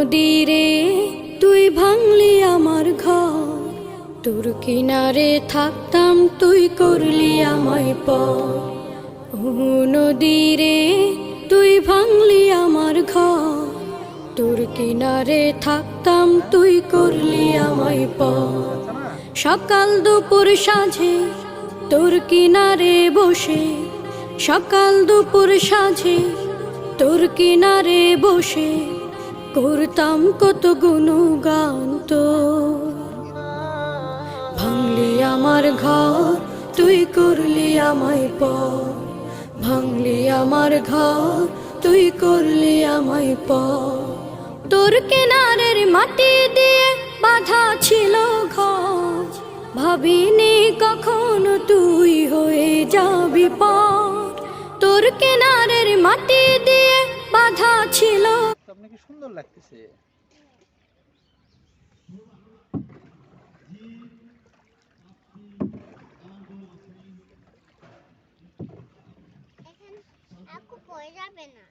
নদীরে তুই ভাঙলি আমার ঘর, তোর কিনারে থাকতাম তুই করলি আমায় পর। ও নদীরে তুই ভাঙলি আমার ঘর, তোর কিনারে থাকতাম তুই করলি আমায় পর। সকাল দুপুর সাঁঝে তোর কিনারে বসে, সকাল দুপুর সাঁঝে তোর কিনারে বসে করতাম কত গুণগান তোর। ভাঙলি আমার ঘর তুই করলি আমায় পর, ভাঙলি আমার ঘর তুই করলি আমায় পর। তোর কিনারের মাটি দিয়ে বাঁধা ছিল ঘর, ভাবিনি কখনো তুই হয়ে যাবি পর। তোর কিনারের মাটি দিয়ে বাঁধা ছিল। আপনাকে সুন্দর লাগতেছে। আপু পড়ে যাবে না।